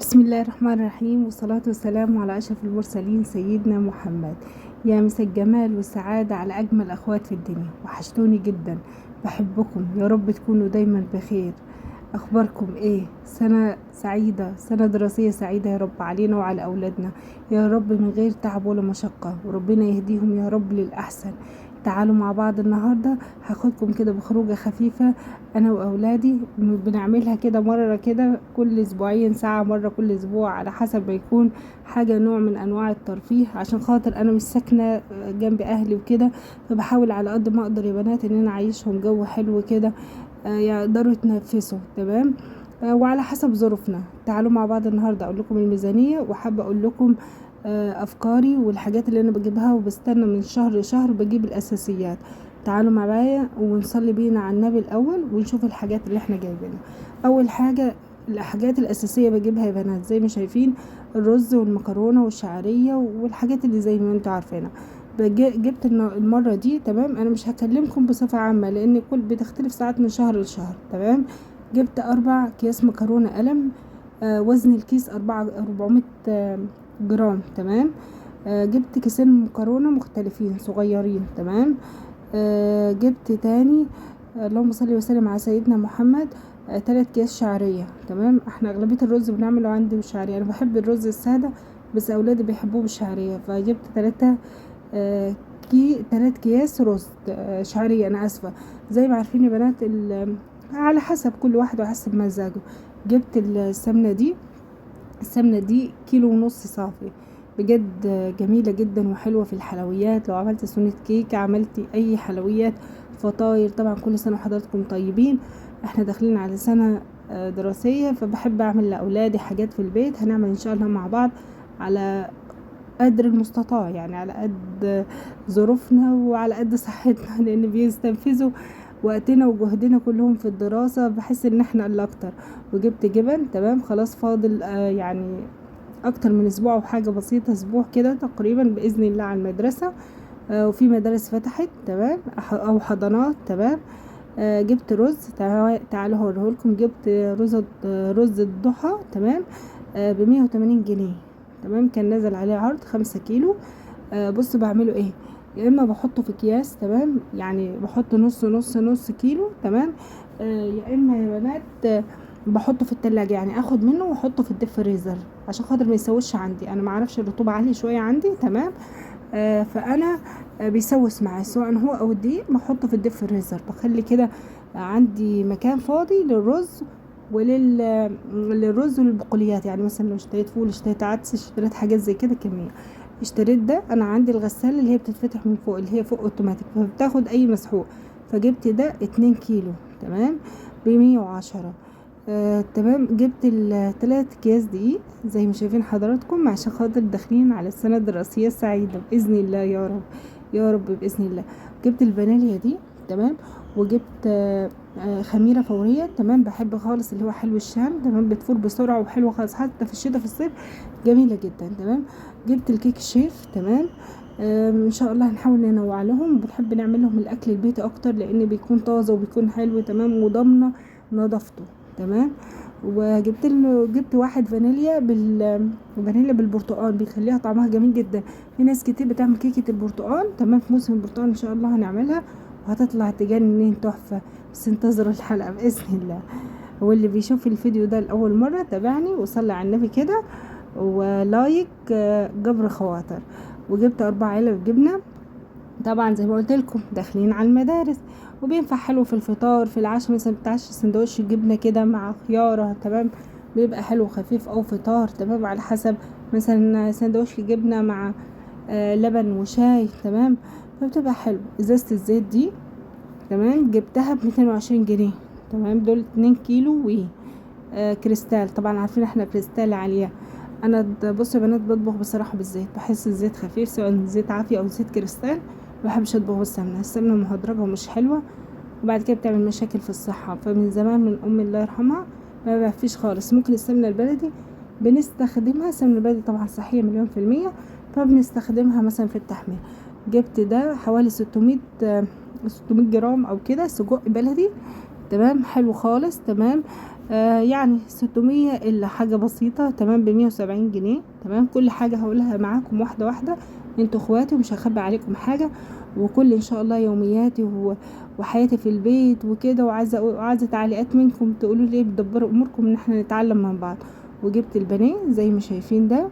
بسم الله الرحمن الرحيم، والصلاة والسلام على أشرف المرسلين سيدنا محمد. يا مسا الجمال والسعادة على أجمل أخوات في الدنيا، وحشتوني جدا، بحبكم، يا رب تكونوا دايما بخير. أخباركم إيه؟ سنة سعيدة، سنة دراسية سعيدة يا رب علينا وعلى أولادنا، يا رب من غير تعب ولا مشقة، وربنا يهديهم يا رب للأحسن. تعالوا مع بعض النهاردة، هاخدكم كده بخروجة خفيفة انا واولادي، بنعملها كده مرة كده كل اسبوعين، ساعة مرة كل اسبوع، على حسب ما يكون حاجة نوع من انواع الترفيه، عشان خاطر انا مش ساكنة جنب اهلي وكده، فبحاول على قد ما اقدر يا بنات ان انا اعيشهم جو حلو كده، يقدروا يتنفسوا. تمام. وعلى حسب ظروفنا. تعالوا مع بعض النهاردة اقول لكم الميزانية، وحابة اقول لكم افكاري والحاجات اللي انا بجيبها، وبستنى من شهر لشهر بجيب الاساسيات. تعالوا معايا ونصلي بينا على النبي الاول، ونشوف الحاجات اللي احنا جايبينها. اول حاجه الحاجات الاساسيه بجيبها يا بنات، زي ما شايفين، الرز والمكرونه والشعريه والحاجات اللي زي ما انتوا عارفينها. جبت المره دي. تمام. انا مش هكلمكم بصفه عامه لان كل بتختلف ساعات من شهر لشهر. تمام. جبت 4 اكياس مكرونه قلم، وزن الكيس 400 جرام. تمام. جبت كيسين مكرونه مختلفين صغيرين. تمام. جبت تاني، اللهم صل وسلم على سيدنا محمد، 3 اكياس شعريه. تمام. احنا اغلبيه الرز بنعمله عندي بالشعريه، انا بحب الرز الساده، بس اولادي بيحبوه بالشعريه، فجبت 3 اكياس رز شعريه، انا اسفه. زي ما عارفين يا بنات، على حسب كل واحد وحسب مزاجه. جبت السمنة دي 1.5 كيلو صافي، بجد جميلة جدا وحلوة في الحلويات. لو عملت صينية كيك، عملتي اي حلويات، فطاير، طبعا كل سنة وحضراتكم طيبين. احنا داخلين على سنة دراسية، فبحب اعمل لاولادي حاجات في البيت. هنعمل ان شاء الله مع بعض على قدر المستطاع، يعني على قد ظروفنا وعلى قد صحتنا لان بيستنفذوا وقتنا وجهدنا كلهم في الدراسة، بحس ان احنا اللي اكتر. وجبت جبن. تمام. خلاص فاضل يعني اكتر من اسبوع وحاجة بسيطة، اسبوع كده تقريبا باذن الله على المدرسة. وفي مدارس فتحت. تمام. او حضانات. تمام. جبت رز. تعالوا هوريهولكم. جبت رز الضحى. تمام. ب180 جنيه. تمام. كان نازل عليه عرض 5 كيلو. بص بعمله ايه، يا اما بحطه في اكياس. تمام. يعني بحط نص نص نص كيلو. تمام. يا اما يا بنات بحطه في التلاجة، يعني اخد منه واحطه في الديب فريزر عشان خاطر ما يسوش عندي، انا ما اعرفش الرطوبه عاليه شويه عندي. تمام. فانا بيسوس معايا سواء هو او الدقيق، بحطه في الديب فريزر، بخلي كده عندي مكان فاضي للرز للرز والبقوليات. يعني مثلا لو اشتريت فول، اشتريت عدس، اشتريت حاجات زي كده كمية. اشتريت ده، انا عندي الغسالة اللي هي بتتفتح من فوق، اللي هي فوق اوتوماتيك، فبتاخد اي مسحوق. فجبت ده 2 كيلو. تمام. ب110. تمام. جبت ال3 اكياس دقيق زي ما شايفين حضراتكم، عشان خاطر داخلين على السنة الدراسية السعيدة بإذن الله يا رب، يا رب بإذن الله. جبت الفانيليا دي. تمام. وجبت خميرة فورية. تمام. بحب خالص اللي هو حلو الشام. تمام. بتفور بسرعة وحلوة خالص حتى في الشتاء في الصيف، جميلة جدا. تمام. جبت الكيك الشيف. تمام. ان شاء الله هنحاول ننوع لهم، بنحب نعمل لهم الاكل البيتي اكتر لان بيكون طازه وبيكون حلو. تمام. وضامنه نظافته. تمام. جبت واحد فانيليا بالبرتقال، بيخليها طعمها جميل جدا. في ناس كتير بتعمل كيكه البرتقال. تمام. في موسم البرتقال ان شاء الله هنعملها، وهتطلع تجنن تحفه، بس انتظروا الحلقه باذن الله. واللي بيشوف الفيديو ده لاول مره، تابعني وصلي على النبي كده ولايك، جبر خواطر. وجبت 4 علب جبنه. طبعا زي ما قلت لكم داخلين على المدارس، وبينفع حلو في الفطار، في العشاء مثلا بتعشي سندوتش جبنه كده مع خياره. تمام. بيبقى حلو خفيف، او فطار. تمام. على حسب، مثلا سندوتش جبنه مع لبن وشاي. تمام. فبتبقى حلو. ازازه الزيت دي، تمام، جبتها ب220 جنيه. تمام. دول 2 كيلو. و كريستال، طبعا عارفين احنا كريستال عالية. انا بصوا يا بنات بطبخ بصراحة بالزيت، بحس الزيت خفيف، سواء زيت عافية او زيت كريستال. مبحبش اطبخ بالسمنة، السمنة مهدرجة ومش حلوة، وبعد كده بتعمل مشاكل في الصحة. فمن زمان من امي الله يرحمها ما بفيش خالص. ممكن السمنة البلدي بنستخدمها، السمنة البلدي طبعا صحية 1000000%، فبنستخدمها مثلا في التحمير. جبت ده حوالي 600 جرام او كده سجق بلدي. تمام. حلو خالص. تمام. يعني 600 الا حاجة بسيطة، تمام، ب170 جنيه. تمام، كل حاجة هقولها معاكم واحدة واحدة، انتوا اخواتي ومش هخبي عليكم حاجة، وكل ان شاء الله يومياتي وحياتي في البيت وكده، وعايزة تعليقات منكم تقولوا لي بتدبروا اموركم ان احنا نتعلم من بعض. وجبت البانيه زي ما شايفين ده،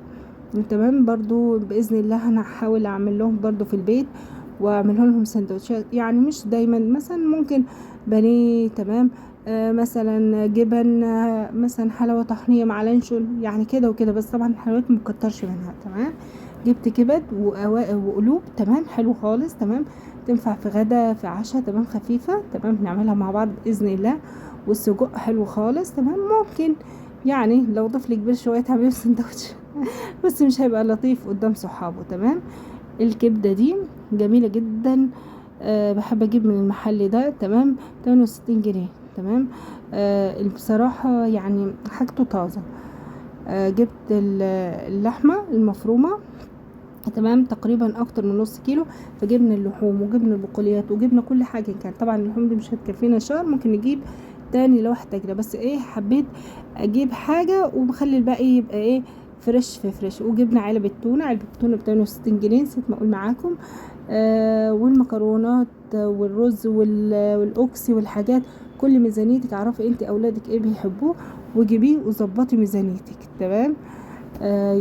تمام، برضو باذن الله انا هحاول اعمل لهم برضو في البيت، واعمل لهم سندوتشات، يعني مش دايما، مثلا ممكن بانيه، تمام، مثلا جبن، مثلا حلاوه طحينيه مع لانشون، يعني كده وكده، بس طبعا الحلويات مكترش منها. تمام، جبت كبد وقلوب، تمام، حلو خالص، تمام، تنفع في غدا في عشاء، تمام، خفيفه، تمام، نعملها مع بعض باذن الله. والسجق حلو خالص، تمام، ممكن يعني لو طفل كبير شويه تعمله سندوتش بس مش هيبقى لطيف قدام صحابه. تمام، الكبدة دي جميلة جدا، بحب اجيب من المحل ده، تمام، 68 جنيه. تمام، بصراحة يعني حاجته طازة. جبت اللحمة المفرومة، تمام، تقريبا اكتر من نص كيلو. فجبنا اللحوم وجبنا البقوليات وجبنا كل حاجة. كان طبعا اللحوم دي مش هتكفينا شهر، ممكن نجيب تاني لو احتاجنا، بس ايه، حبيت اجيب حاجة ومخلي الباقي يبقى ايه، فريش في فريش. وجبنا علبة تونة ب62 جنيه، نسيت ما اقول معاكم. والمكرونات والرز والاوكسي والحاجات، كل ميزانيتك، اعرفي انت اولادك ايه بيحبوه وجيبيه وظبطي ميزانيتك. تمام،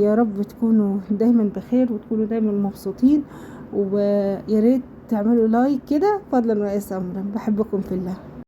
يا رب تكونوا دايما بخير وتكونوا دايما مبسوطين، ويا ريت تعملوا لايك كده فضلا وليس امرا. بحبكم في الله.